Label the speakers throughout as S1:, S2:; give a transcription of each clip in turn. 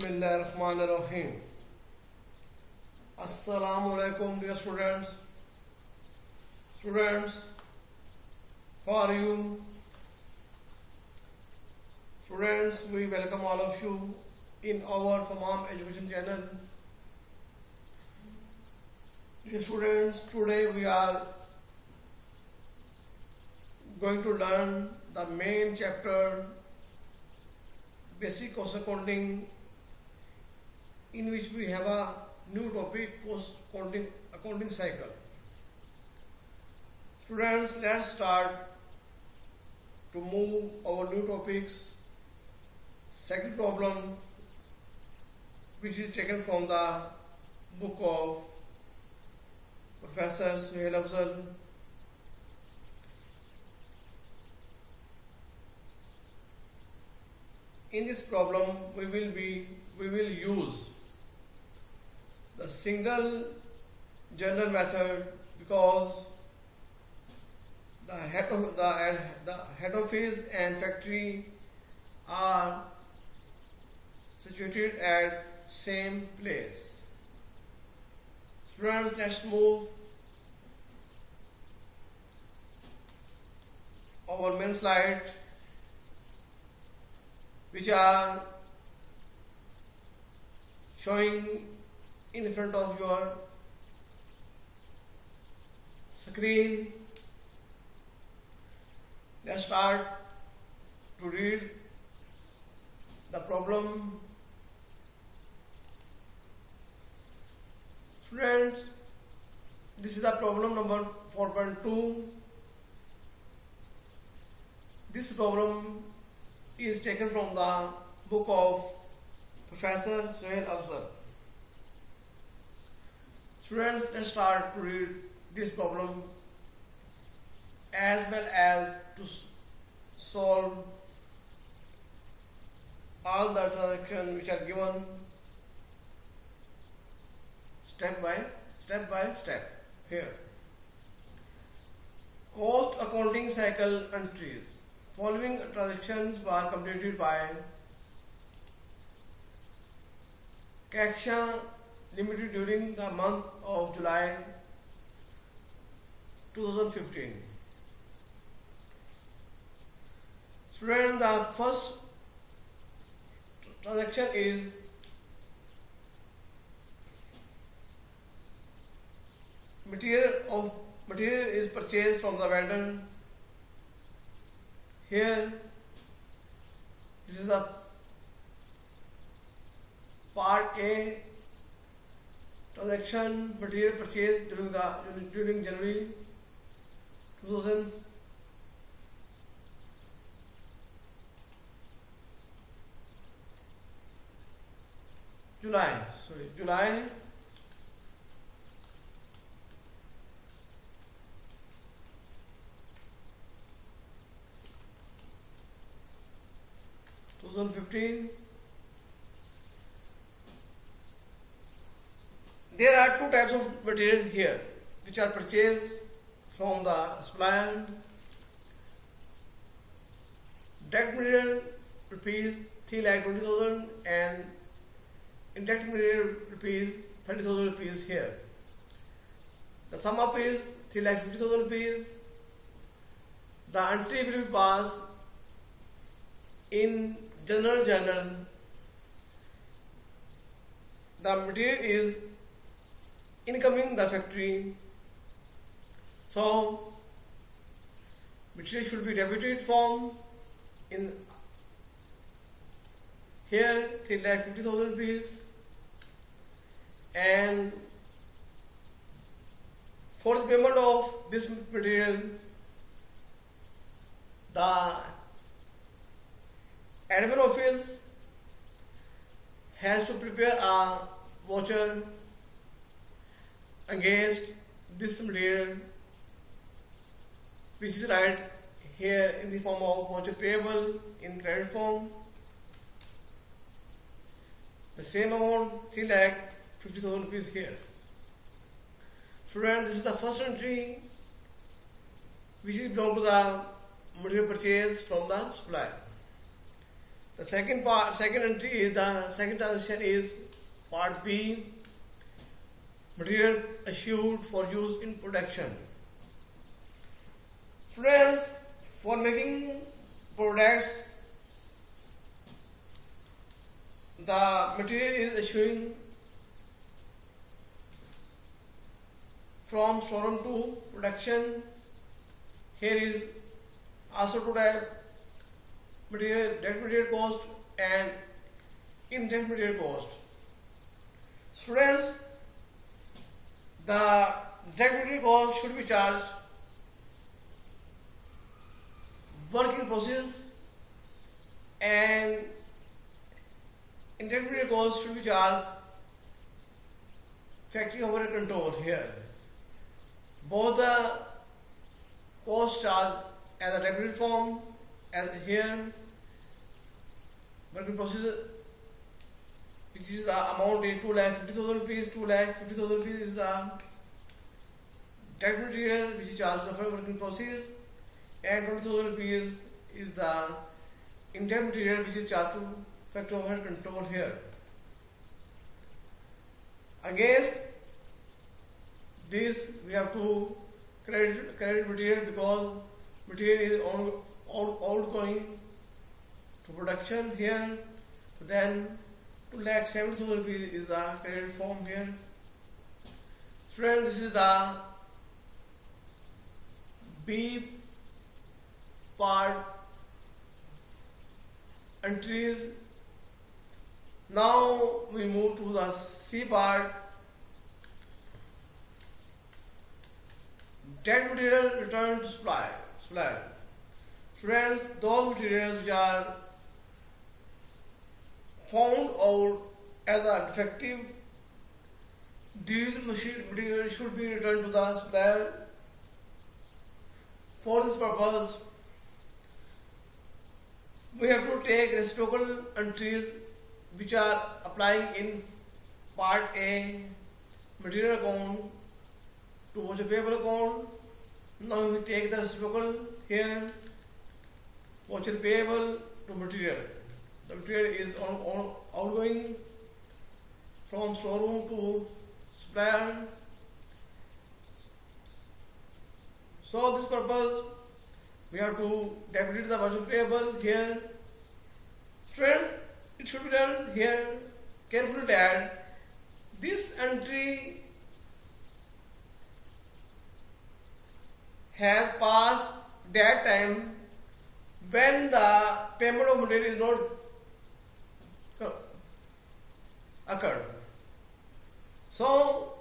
S1: Bismillahirrahmanirrahim. Assalamu alaikum dear students. Students, how are you? Students, we welcome all of you in our Famam Education channel. Dear students, today we are going to learn the main chapter Basic Cost Accounting, in which we have a new topic, cost accounting cycle. Students, let's start to move our new topics. Second problem, which is taken from the book of Professor Suhail Afzal. In this problem, we will use the single journal method because the head office and factory are situated at same place. Students, let's move our main slide, which are showing in front of your screen. Let's start to read the problem. Students, this is the problem number 4.2. This problem is taken from the book of Professor Suhail Afzal. Students, let's start to read this problem as well as to solve all the transactions which are given step by step here. Cost accounting cycle entries. Following transactions were completed by Kaksha Limited during the month of July 2015. Student, the first transaction is material is purchased from the vendor. Here, this is a part A transaction, material purchase during January 2000. July 2015. There are two types of material here which are purchased from the supplier. Direct material rupees 3,20,000 and indirect material rupees 30,000 rupees here. The sum up is 3,50,000 rupees. The entry will be passed in general journal. The material is incoming the factory, so material should be debited from in here 3,50,000 rupees, and for the payment of this material, the admin office has to prepare a voucher against this material, which is right here in the form of voucher payable in credit form. The same amount, 3,50,000 rupees here. Student, this is the first entry which is belong to the material purchase from the supplier. The second entry is the second transaction is part B, material assured for use in production. Students, for making products, the material is issuing from storeroom to production. Here is also to have material, direct material cost and indirect material cost. Students, the direct material cost should be charged work in process and indirect material cost should be charged factory overhead control here. Both the cost charged as a debit form as here work in process, which is the amount is 2,50,000 rupees, 2,50,000 rupees is the direct material which is charged the work in process, and 20,000 rupees is the indirect material which is charged to factory overhead control here. Against this we have to credit material because material is outgoing to production here. Then 2,70,000 rupees is the credit form here. Student, this is the B part entries. Now we move to the C part. Direct material returned to supplier. Students, those materials which are found out as a defective, these materials should be returned to the supplier. For this purpose, we have to take reciprocal entries which are applying in part A, material account to voucher payable account. Now we take the reciprocal here, voucher payable to material. The material is on outgoing from storeroom to supplier. So this purpose we have to debit the voucher payable here. Students, it should be done here carefully that this entry has passed that time when the payment of material is not occurred. So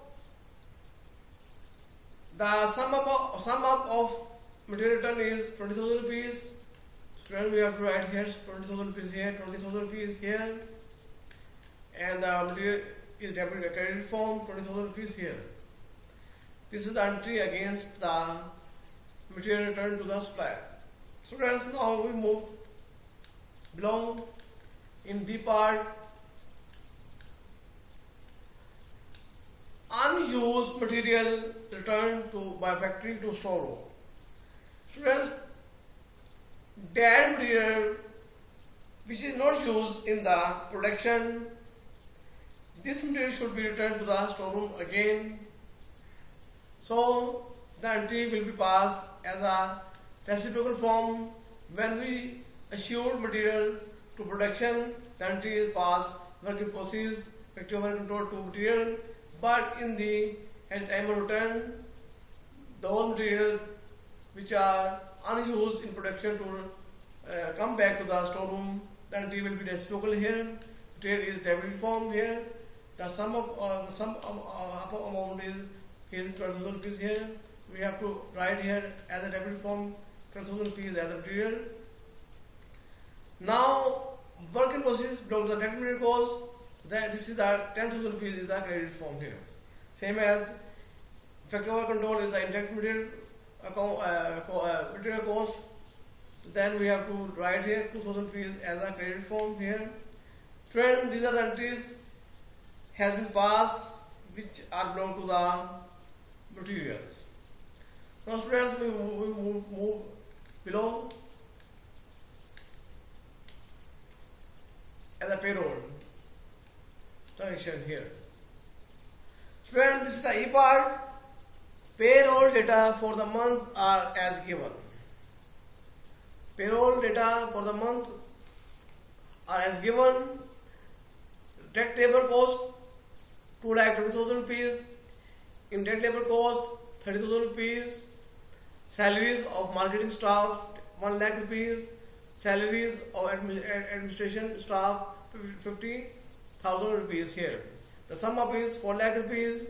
S1: the sum up of material return is 20,000 rupees. Student, we have to write here 20,000 rupees here, 20,000 rupees here, and the material is debit credit form 20,000 rupees here. This is the entry against the material return to the supplier. Students, now we move below in D part. Unused material returned by factory to storeroom. Students, that material which is not used in the production, this material should be returned to the storeroom again. So the entry will be passed as a reciprocal form. When we assured material to production, the entry is passed work in process, factory overhead control to material. But in the at time of return, those materials which are unused in production to come back to the storeroom, the entry will be reciprocal here. Material is debit form here. The sum amount is 12,000 rupees here. We have to write here as a debit form 12,000 rupees as a material. Now work in process belongs to the direct material cost. This is the 10,000 rupees is the credit form here. Same as factory overhead control is the indirect material material cost. Then we have to write here 2,000 rupees as a credit form here. Students, these are the entries has been passed which are belong to the materials. Now students, we move below. as a payroll transaction here. Students, this is the E part. Payroll data for the month are as given. Payroll data for the month are as given. Direct labor cost 2,20,000 rupees. Indirect labor cost 30,000 rupees. Salaries of marketing staff 1 lakh rupees. Salaries of administration staff 50,000 rupees here. The sum up is 4 lakh rupees.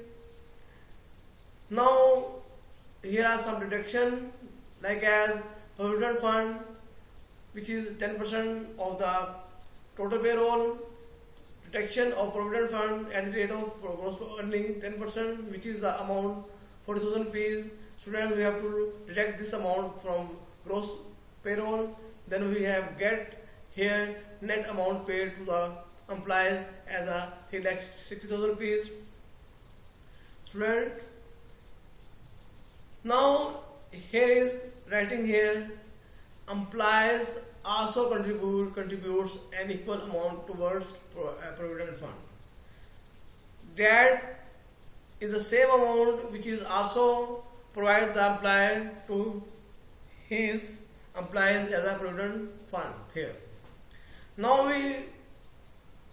S1: Now here are some deduction like as provident fund, which is 10% of the total payroll. Deduction of provident fund at the rate of gross earning 10%, which is the amount 40,000 rupees. Students, we have to deduct this amount from gross payroll. Then we have get here net amount paid to the employees as a 3,60,000 rupees. Student, now here is writing here, employees also contributes an equal amount towards provident fund. That is the same amount which is also provided the employer to his employees as a provident fund here. Now we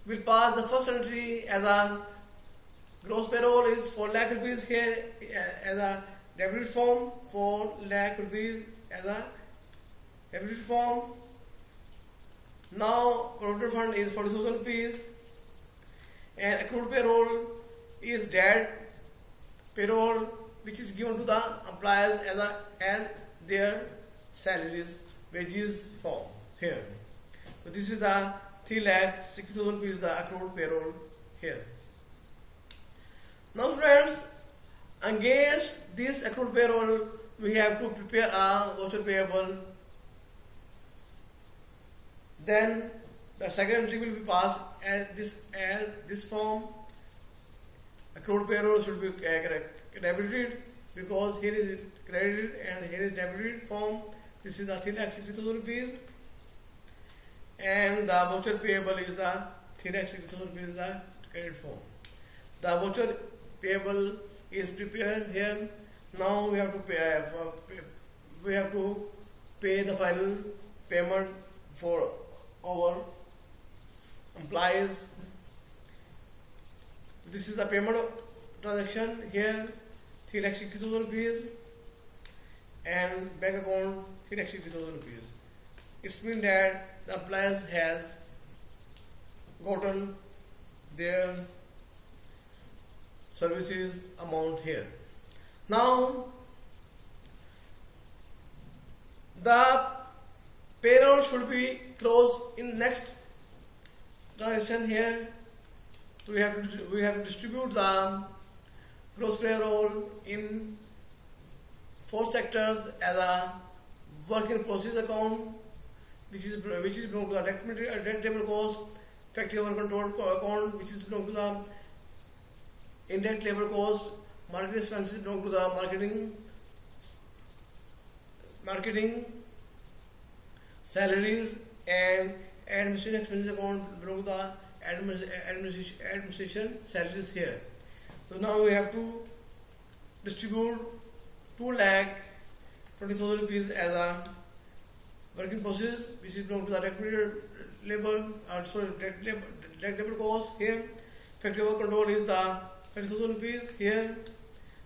S1: will pass the first entry as a gross payroll is 4 lakh rupees here as a debit form, 4 lakh rupees as a debit form. Now provident fund is 40,000 rupees and accrued payroll is that payroll which is given to the employees as their salaries, wages form here. So this is the 3,60,000 rupees the accrued payroll here. Now friends, against this accrued payroll we have to prepare a voucher payable. Then the second entry will be passed as this form. Accrued payroll should be debited because here is credited and here is debited form. This is the 3,60,000 rupees and the voucher payable is the 3,60,000 rupees the credit form. The voucher payable is prepared here. Now we have to pay the final payment for our employees. This is the payment transaction here, 3,60,000 rupees and bank account 3,60,000 rupees. It means that the employees has gotten their services amount here. Now the payroll should be closed in next transaction here. So we have to distribute the gross payroll in 4 sectors as a work in process account, which is belong to the direct labor cost, factory over control account, which is belong to the indirect labor cost, marketing expenses belong to the marketing salaries, and administration expenses account belong to the administration salaries here. So now we have to distribute 2,20,000 rupees as a working process, which is belong to the direct labor cost here. Factory over control is the 30,000 rupees here.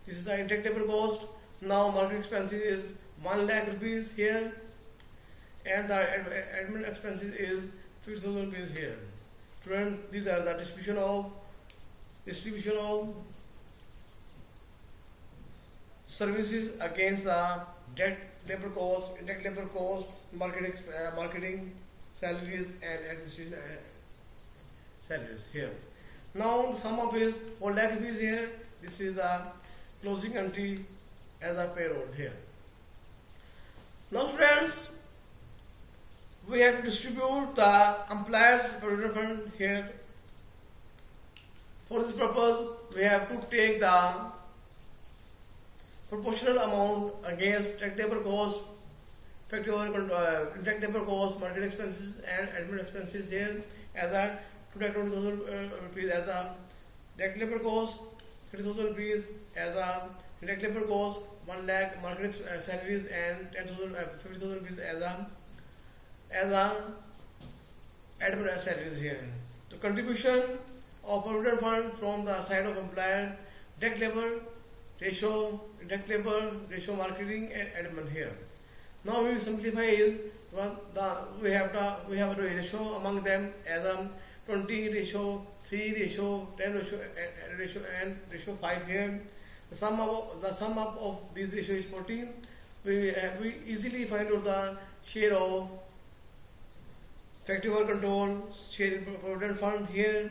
S1: This is the indirect labor cost. Now marketing expenses is 1 lakh rupees here, and the admin expenses is 50,000 rupees here. Students, these are the distribution of services against the direct labor cost, indirect labor cost, marketing salaries, and administration salaries here. Now the sum up is 4 lakh rupees here. This is the closing entry as a payroll here. Now students, we have to distribute the employer's provident fund here. For this purpose, we have to take the proportional amount against direct labor cost, factory over indirect labor cost, market expenses, and admin expenses here. as a to take 20,000 rupees as a direct labor cost, 30,000 rupees as a direct labor cost, 1 lakh marketing salaries, and 10,000 50,000 rupees as a admin salaries here. The contribution of provident fund from the side of employer, direct labor ratio, marketing and admin here. Now we simplify is we have a ratio among them as a 20 ratio, 3 ratio, 10 ratio and ratio 5 here. The sum up of these ratio is 40. We easily find out the share of effective work control, share in provident fund here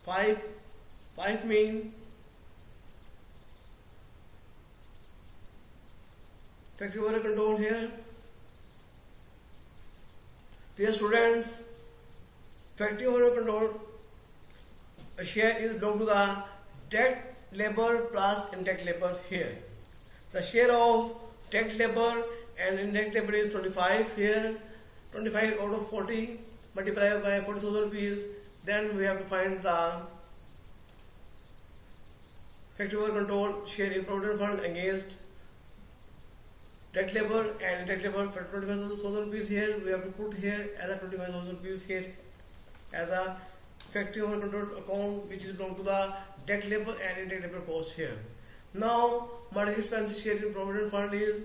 S1: 5 mean effective work control here. Dear students, effective work control share is belong to the direct labor plus indirect labor here. The share of direct labor and indirect labor is 25 here. 25 out of 40 multiplied by 40,000 rupees. Then we have to find the effective work control share in provident fund against direct labor and indirect labor for 25,000 rupees here. We have to put here as a 25,000 rupees here as a effective work control account, which is belong to the direct labor and indirect labor cost here. Now marketing expenses share in provident fund is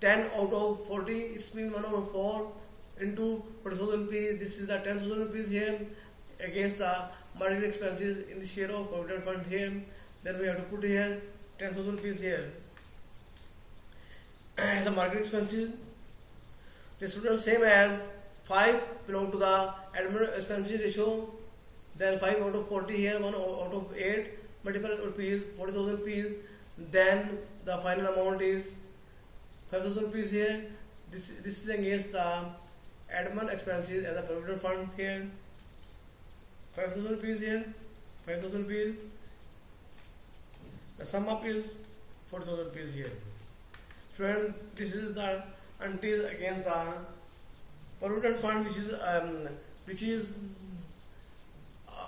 S1: 10 out of 40. It's mean 1 over 4 into 40,000 rupees. This is the 10,000 rupees here against the marketing expenses in the share of provident fund here. Then we have to put here 10,000 rupees here as a marketing expenses. The student same as 5 belong to the admin expenses ratio. Then 5 out of 40 here, 1 out of 8 multiple rupees, 40,000 rupees. Then the final amount is 5,000 rupees here. This is against the admin expenses as a provident fund here. 5,000 rupees here, 5,000 rupees. The sum up is 40,000 rupees here. So this is the until against the provident fund, which is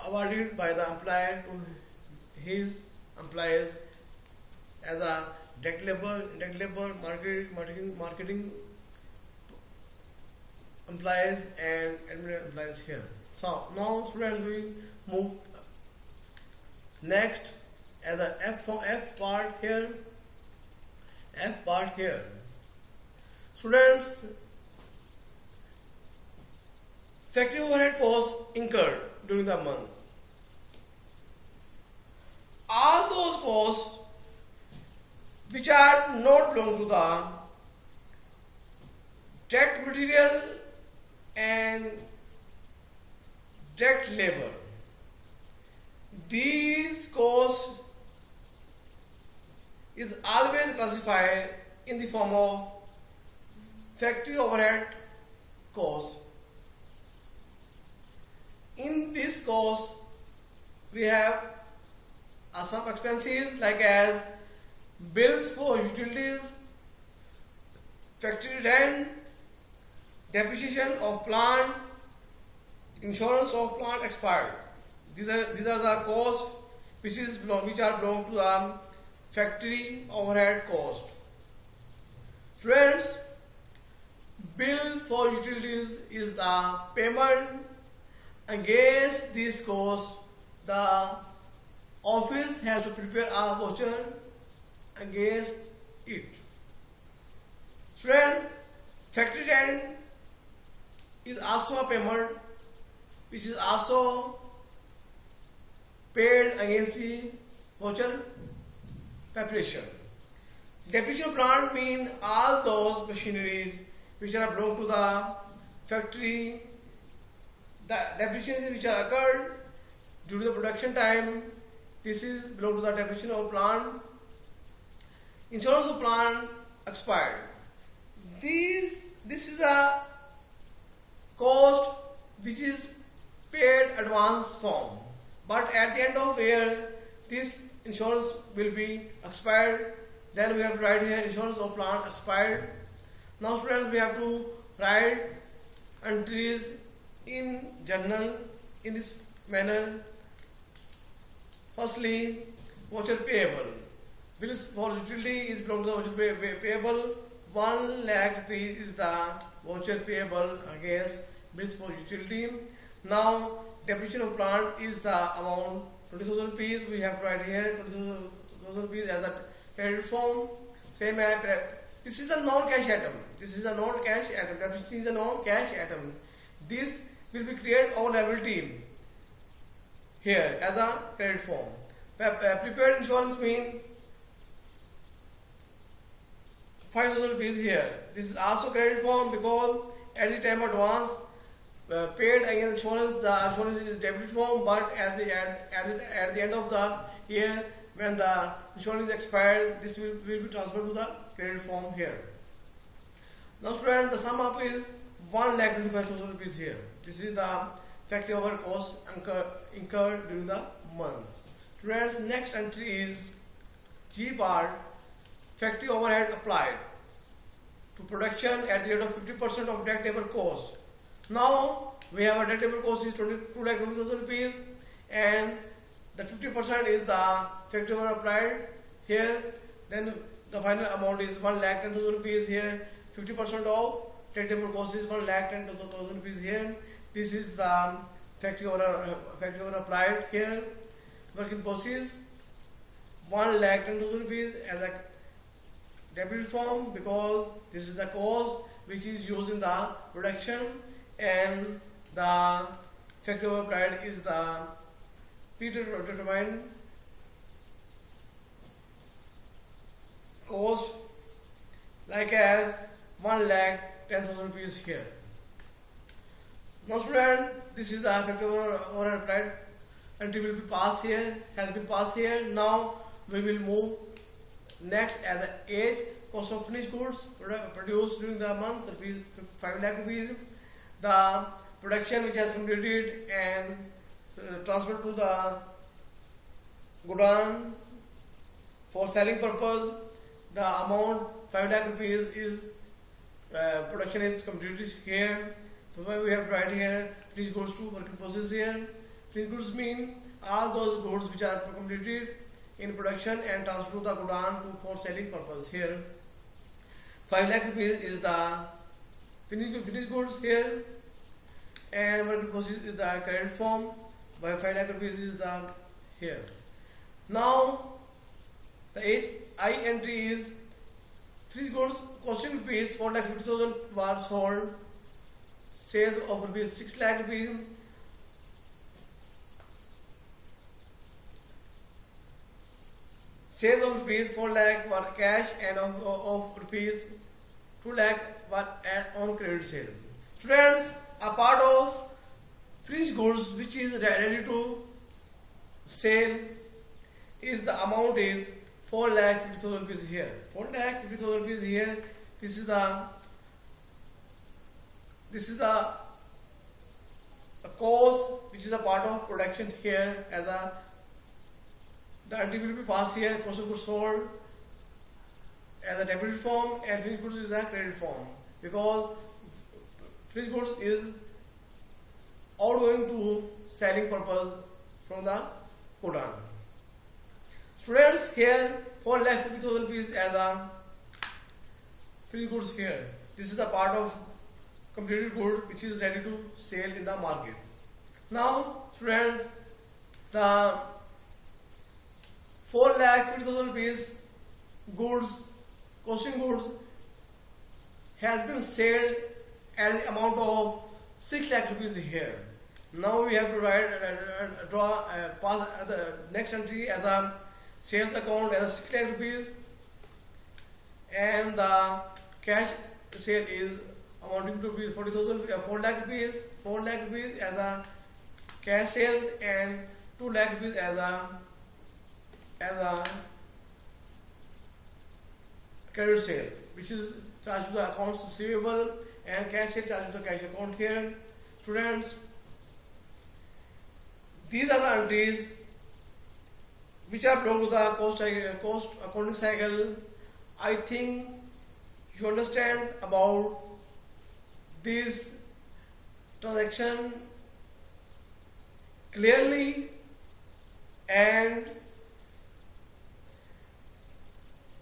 S1: awarded by the employer to his employees as a direct labor, marketing employees and admin employees here. So now students, we move next as a F part here. Students, effective overhead costs incurred during the month. All those costs which are not belong to the direct material and direct labor, these costs is always classified in the form of factory overhead cost. In this cost, we have some expenses like as bills for utilities, factory rent, depreciation of plant, insurance of plant expired. These are the costs which are belong to the factory overhead cost. Students, bill for utilities is the payment against this cost. The office has to prepare a voucher against it. Student, factory rent is also a payment which is also paid against the voucher preparation. Depreciation of plant mean all those machineries which are belong to the factory. The depreciations which are occurred during the production time, this is belong to the depreciation of plant. Insurance of plant expired. This is a cost which is paid advance form, but at the end of year this insurance will be expired. Then we have to write here insurance of plant expired. Now students, we have to write entries in general in this manner. Firstly, voucher payable. Bills for utility is belong to the voucher payable. 1 lakh rupees is the voucher payable against bills for utility. Now, depreciation of plant is the amount 20,000 rupees. We have to write here 20,000 rupees as a credit form. Same as this is a non-cash item. This is a non-cash item. Depreciation is a non-cash item. This will be create our liability here as a credit form. Prepared insurance mean 5,000 rupees here. This is also credit form because at the time advance paid against insurance, the insurance is debit form, but at the end of the year when the insurance is expired, this will be transferred to the credit form here. Now student, the sum up is 1,25,000 rupees here. This is the factory overhead cost incurred during the month. Students, next entry is G part, factory overhead applied to production at the rate of 50% of direct labor cost. Now we have a direct labor cost is 2,20,000 rupees and the 50% is the factory overhead applied here. Then the final amount is 1,10,000 rupees here. 50% of direct labor cost is 1,10,000 rupees here. This is the factory overhead applied here. Working process 1,10,000 rupees as a debit form because this is the cost which is used in the production, and the factory overhead applied is the predetermined cost, like as 1,10,000 rupees here. Now student, this is the factory overhead applied entry will be passed here, has been passed here. Now we will move next as an age cost of finished goods produced during the month, 5 lakh rupees. The production which has completed and transferred to the godown for selling purpose, the amount 5 lakh rupees is production is completed here. So we have to write here finished goods to work in process here. Finished goods mean all those goods which are completed in production and transferred to the godown for selling purpose here. 5 lakh rupees is the finished goods here, and work in process is the credit form. By 5 lakh rupees is the here. Now the I entry is finished goods costing rupees 4,50,000 were sold. Sales of rupees 6 lakh rupees. Sales of rupees 4 lakh were cash and of rupees 2 lakh were on credit sale. Students, a part of finished goods which is ready to sale is the amount is 4,50,000 rupees here. 4,50,000 rupees here. This is the cost which is a part of production here as a the entry will be passed here. Cost of goods sold as a debit form and finished goods is a credit form because finished goods is outgoing to selling purpose from the godown. Students, here 4,50,000 rupees as a finished goods here. This is the part of completed good which is ready to sell in the market. Now student, the 4,50,000 rupees goods, costing goods has been sold at the amount of 6 lakh rupees here. Now we have to pass the next entry as a sales account as 6 lakh rupees, and the cash sale is amounting to be 40,000, 4 lakh rupees, 4 lakh rupees as a cash sales and 2 lakh rupees as a credit sale, which is charged to the accounts receivable, and cash sale charged to the cash account here. Students, these are the entries which are belong to the cost accounting cycle. I think you understand about these transaction clearly, and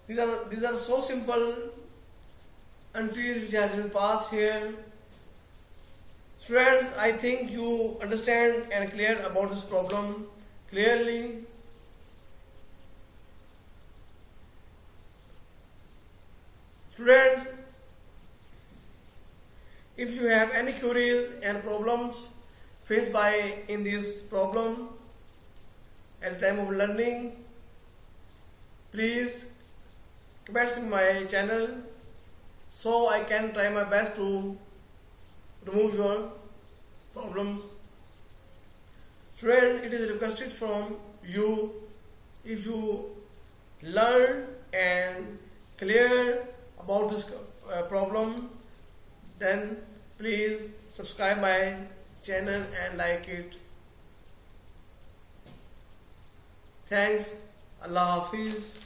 S1: these are so simple entries which has been passed here. Students, I think you understand and clear about this problem clearly. Students, if you have any queries and problems faced by in this problem at the time of learning, please comment in my channel so I can try my best to remove your problems. Student, it is requested from you, if you learn and clear about this problem, then please subscribe my channel and like it. Thanks. Allah Hafiz.